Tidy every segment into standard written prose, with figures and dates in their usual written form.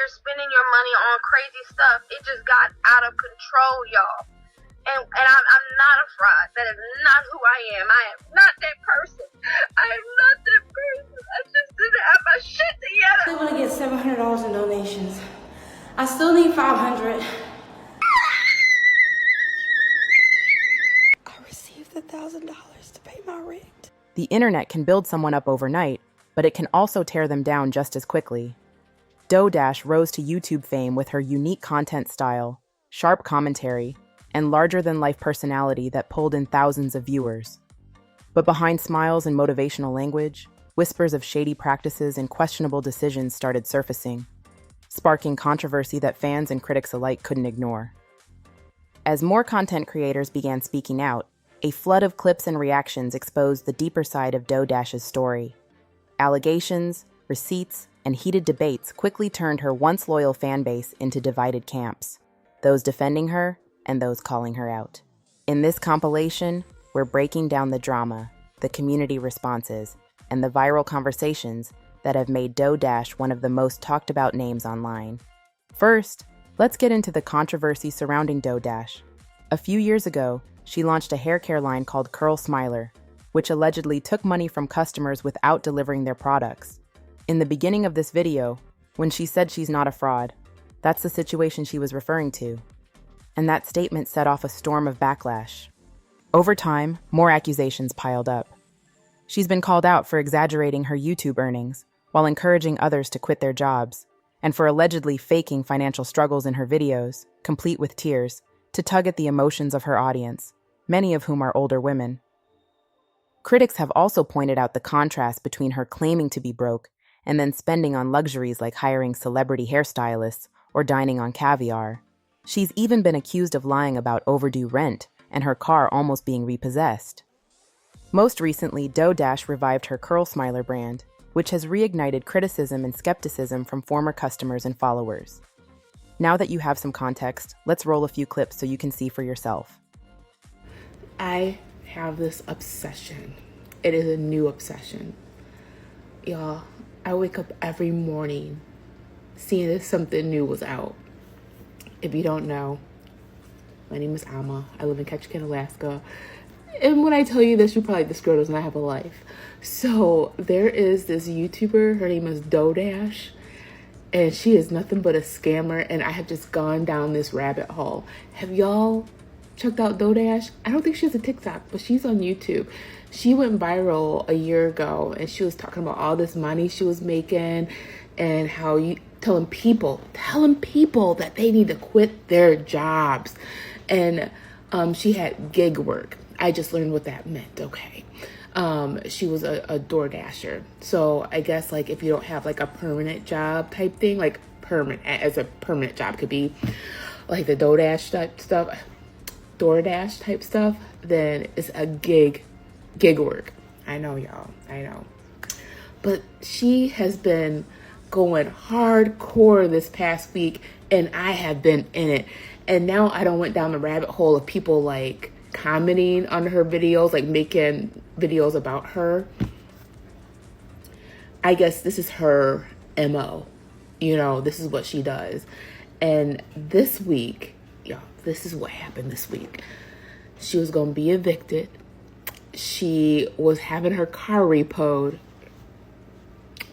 you're spending your money on crazy stuff. It just got out of control, y'all. And I'm not a fraud. That is not who I am. I am not that person. I am not that person. I just didn't have my shit together. I still want to get $700 in donations. I still need $500. I received $1,000 to pay my rent. The internet can build someone up overnight, but it can also tear them down just as quickly. DoDash rose to YouTube fame with her unique content style, sharp commentary, and larger-than-life personality that pulled in thousands of viewers. But behind smiles and motivational language, whispers of shady practices and questionable decisions started surfacing, sparking controversy that fans and critics alike couldn't ignore. As more content creators began speaking out, a flood of clips and reactions exposed the deeper side of DoDash's story. Allegations, receipts, and heated debates quickly turned her once loyal fan base into divided camps, those defending her and those calling her out. In this compilation, we're breaking down the drama, the community responses, and the viral conversations that have made DoDash one of the most talked about names online. First, let's get into the controversy surrounding DoDash. A few years ago, she launched a haircare line called Curl Smiler, which allegedly took money from customers without delivering their products. In the beginning of this video, when she said she's not a fraud, that's the situation she was referring to. And that statement set off a storm of backlash. Over time, more accusations piled up. She's been called out for exaggerating her YouTube earnings while encouraging others to quit their jobs, and for allegedly faking financial struggles in her videos, complete with tears, to tug at the emotions of her audience, many of whom are older women. Critics have also pointed out the contrast between her claiming to be broke and then spending on luxuries like hiring celebrity hairstylists or dining on caviar. She's even been accused of lying about overdue rent and her car almost being repossessed. Most recently, DoDash revived her Curl Smiler brand, which has reignited criticism and skepticism from former customers and followers. Now that you have some context, let's roll a few clips so you can see for yourself. I have this obsession. It is a new obsession. Y'all, I wake up every morning seeing that something new was out. If you don't know, my name is Alma. I live in Ketchikan, Alaska. And when I tell you this, you're probably, this girl does not have a life. So there is this YouTuber, her name is DoDash, and she is nothing but a scammer, and I have just gone down this rabbit hole. Have y'all checked out DoDash? I don't think she has a TikTok, but she's on YouTube. She went viral a year ago, and she was talking about all this money she was making and how you telling people that they need to quit their jobs. And she had gig work. I just learned what that meant, okay. She was a DoorDasher. So I guess like if you don't have like a permanent job type thing, like permanent as a permanent job could be like the DoorDash type stuff, then it's a gig work. I know, y'all, I know. But she has been going hardcore this past week, and I have been in it. And now I don't went down the rabbit hole of people like commenting on her videos, like making videos about her. I guess this is her MO. You know, this is what she does. And this week, y'all, this is what happened this week. She was going to be evicted. She was having her car repoed.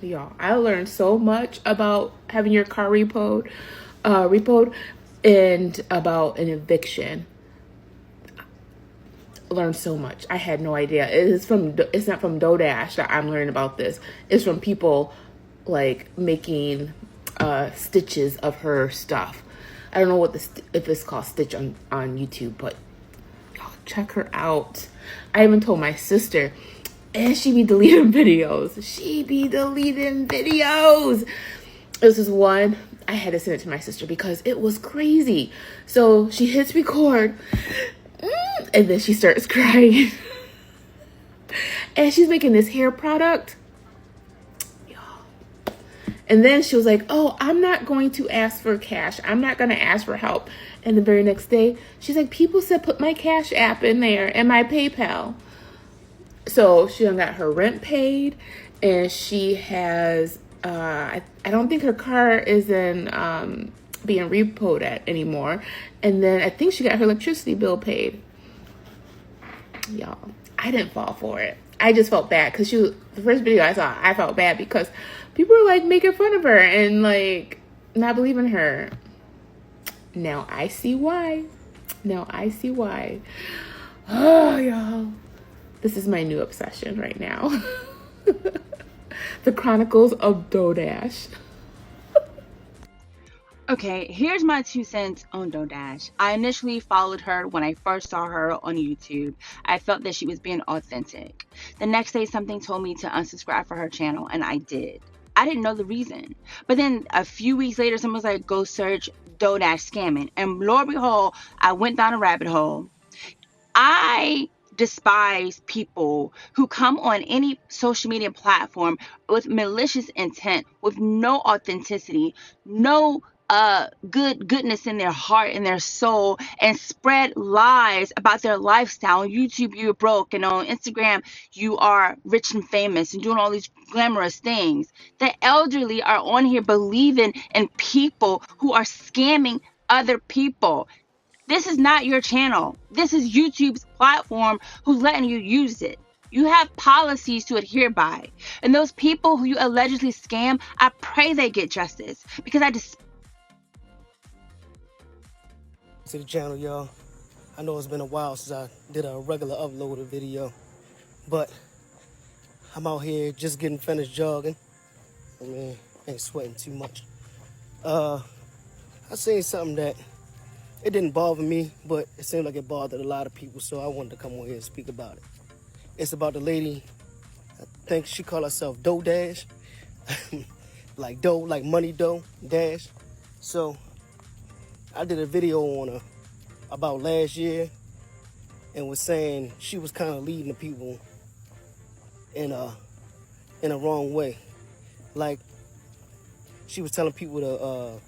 Y'all, I learned so much about having your car repoed and about an eviction. Learned so much. I had no idea. It's not from DoDash that I'm learning about this. It's from people like making stitches of her stuff. I don't know if it's called Stitch on YouTube, but y'all check her out. I even told my sister, and she be deleting videos. This is one, I had to send it to my sister because it was crazy. So she hits record, and then she starts crying. And she's making this hair product. And then she was like, oh, I'm not going to ask for cash. I'm not going to ask for help. And the very next day, she's like, people said put my Cash App in there and my PayPal. So she done got her rent paid, and she has I don't think her car is in being repoed at anymore. And then I think she got her electricity bill paid. Y'all, I didn't fall for it. I just felt bad because the first video I saw, I felt bad because people were like making fun of her and like not believing her. Now I see why. Oh, y'all. This is my new obsession right now. The Chronicles of Dodash. Okay, here's my 2 cents on Dodash. I initially followed her when I first saw her on YouTube. I felt that she was being authentic. The next day, something told me to unsubscribe for her channel, and I did. I didn't know the reason. But then a few weeks later, someone was like, go search Dodash scamming. And lo and behold, I went down a rabbit hole. I despise people who come on any social media platform with malicious intent, with no authenticity, no goodness in their heart and their soul, and spread lies about their lifestyle. On YouTube you're broke, and on Instagram you are rich and famous and doing all these glamorous things. The elderly are on here believing in people who are scamming other people. This is not your channel. This is YouTube's platform who's letting you use it. You have policies to adhere by. And those people who you allegedly scam, I pray they get justice, because I just to the channel, y'all. I know it's been a while since I did a regular uploaded video, but I'm out here just getting finished jogging. I mean, ain't sweating too much. I seen something that it didn't bother me, but it seemed like it bothered a lot of people, so I wanted to come on here and speak about it. It's about the lady, I think she called herself Dough Dash. Like dough, like money dough, dash. So I did a video on her about last year and was saying she was kind of leading the people in a wrong way. Like, she was telling people to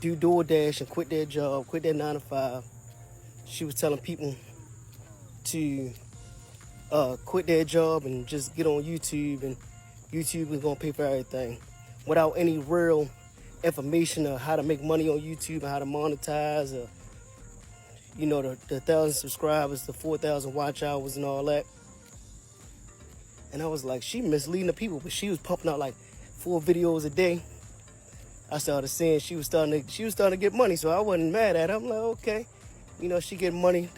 do DoorDash and quit their job, quit their 9 to 5. She was telling people to quit their job and just get on YouTube, and YouTube is gonna pay for everything, without any real information of how to make money on YouTube and how to monetize, or you know, the 1,000 subscribers, the 4,000 watch hours and all that. And I was like, she misleading the people, but she was pumping out like 4 videos a day. I started seeing she was starting to get money, so I wasn't mad at her. I'm like, okay, you know, she getting money.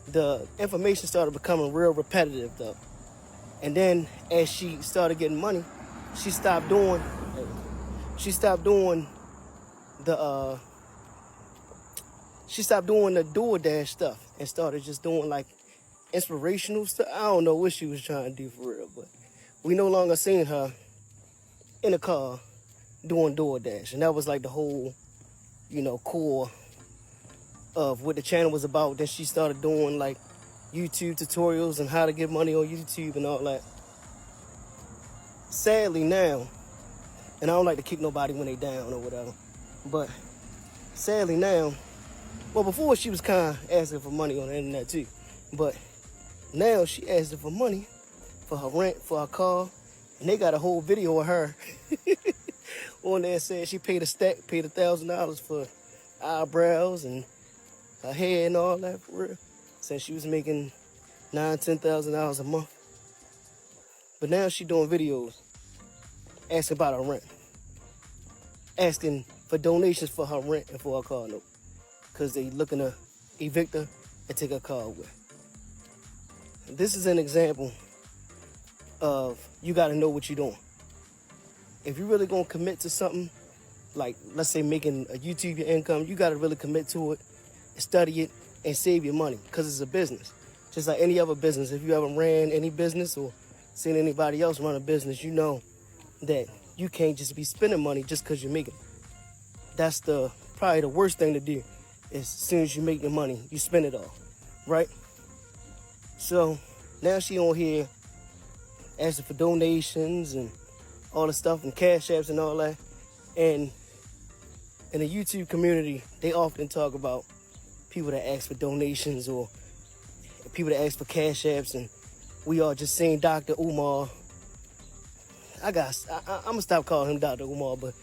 The information started becoming real repetitive though. And then as she started getting money, she stopped doing the DoorDash stuff and started just doing like inspirational stuff. I don't know what she was trying to do for real, but we no longer seen her in a car doing DoorDash. And that was like the whole, you know, core of what the channel was about. Then she started doing like YouTube tutorials and how to get money on YouTube and all that. Sadly now, and I don't like to kick nobody when they down or whatever, but sadly now, well, before she was kind of asking for money on the internet too, but now she asking for money for her rent, for her car, and they got a whole video of her on there saying she paid $1,000 for eyebrows and her hair and all that for real, saying she was making $9,000-$10,000 a month. But now she doing videos asking about her rent, asking for donations for her rent and for her car note, because they looking to evict her and take her car away. This is an example of you got to know what you're doing. If you're really going to commit to something, like let's say making a YouTube your income, you got to really commit to it, study it, and save your money, because it's a business. Just like any other business. If you ever ran any business or seen anybody else run a business, you know that you can't just be spending money just because you're making it. That's probably the worst thing to do, is as soon as you make your money, you spend it all, right? So now she on here asking for donations and all the stuff and cash apps and all that. And in the YouTube community, they often talk about people that ask for donations or people that ask for cash apps, and we are just seeing Dr. Umar. I'm gonna stop calling him Dr. Umar, but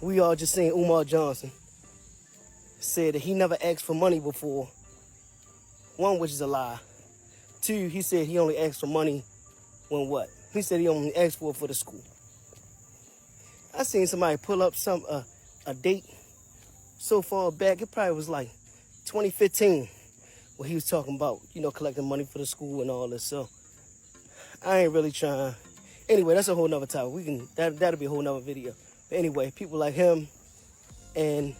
we all just saying Umar Johnson said that he never asked for money before. One, which is a lie. Two, he said he only asked for money when what? He said he only asked for the school. I seen somebody pull up a date so far back, it probably was like 2015, where he was talking about, collecting money for the school and all this. So I ain't really trying. Anyway, that's a whole nother topic. That'll be a whole nother video. But anyway, people like him, and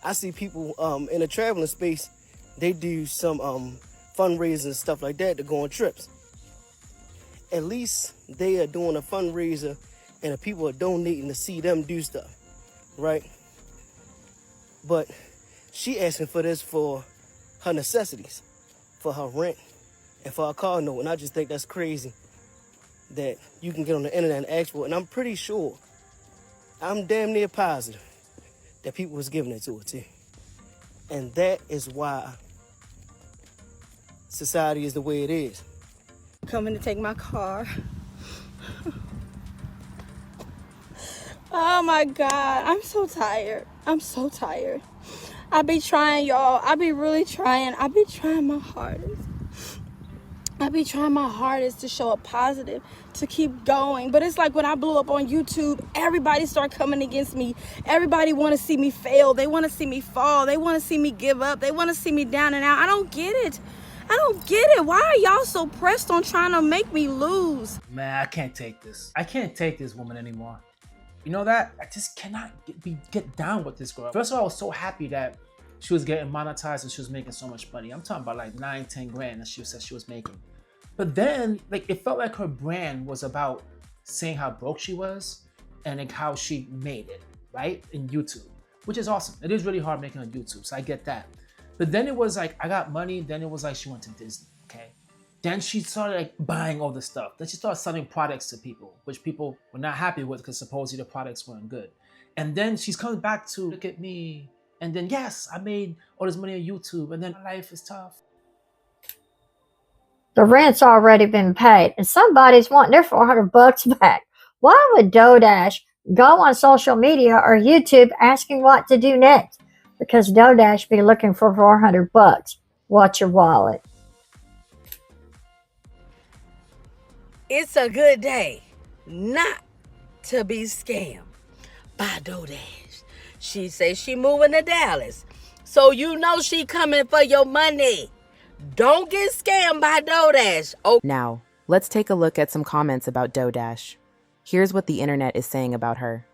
I see people in the traveling space, they do some fundraisers and stuff like that to go on trips. At least they are doing a fundraiser and the people are donating to see them do stuff, right? But she asking for this for her necessities, for her rent, and for her car note. And I just think that's crazy that you can get on the internet and ask for it. And I'm pretty sure, I'm damn near positive that people was giving it to her too. And that is why society is the way it is. Coming to take my car. Oh my God, I'm so tired. I'm so tired. I be trying, y'all. I be really trying. I be trying my hardest. I be trying my hardest to show a positive, to keep going. But it's like when I blew up on YouTube, everybody started coming against me. Everybody want to see me fail. They want to see me fall. They want to see me give up. They want to see me down and out. I don't get it. I don't get it. Why are y'all so pressed on trying to make me lose? Man, I can't take this. I can't take this woman anymore. You know that? I just cannot get down with this girl. First of all, I was so happy that she was getting monetized and she was making so much money. I'm talking about like 9-10 grand that she said she was making. But then, like, it felt like her brand was about saying how broke she was and like how she made it, right? In YouTube, which is awesome. It is really hard making on YouTube, so I get that. But then it was like, I got money. Then it was like she went to Disney, okay? Then she started like buying all this stuff. Then she started selling products to people, which people were not happy with because supposedly the products weren't good. And then she's coming back to, look at me. And then, yes, I made all this money on YouTube. And then life is tough. The rent's already been paid and somebody's wanting their $400 back. Why would DoorDash go on social media or YouTube asking what to do next? Because DoorDash be looking for $400. Watch your wallet. It's a good day not to be scammed by DoorDash. She says she moving to Dallas, so you know she coming for your money. Don't get scammed by DoorDash. Oh. Now, let's take a look at some comments about DoorDash. Here's what the internet is saying about her.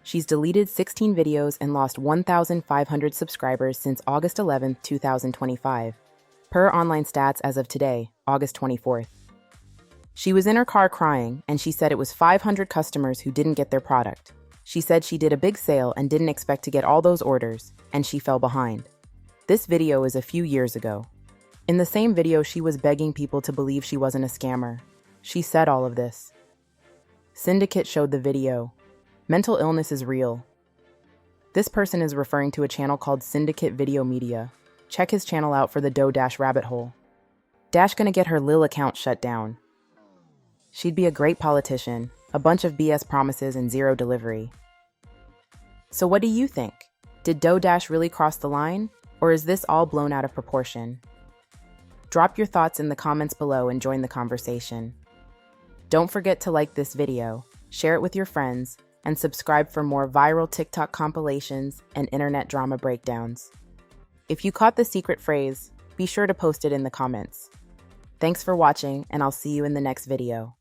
She's deleted 16 videos and lost 1,500 subscribers since August 11, 2025, per online stats as of today, August 24th. She was in her car crying, and she said it was 500 customers who didn't get their product. She said she did a big sale and didn't expect to get all those orders, and she fell behind. This video is a few years ago. In the same video, she was begging people to believe she wasn't a scammer. She said all of this. Syndicate showed the video. Mental illness is real. This person is referring to a channel called Syndicate Video Media. Check his channel out for the DoorDash rabbit hole. Dash gonna get her Lil account shut down. She'd be a great politician, a bunch of BS promises and zero delivery. So what do you think? Did DoorDash really cross the line? Or is this all blown out of proportion? Drop your thoughts in the comments below and join the conversation. Don't forget to like this video, share it with your friends, and subscribe for more viral TikTok compilations and internet drama breakdowns. If you caught the secret phrase, be sure to post it in the comments. Thanks for watching, and I'll see you in the next video.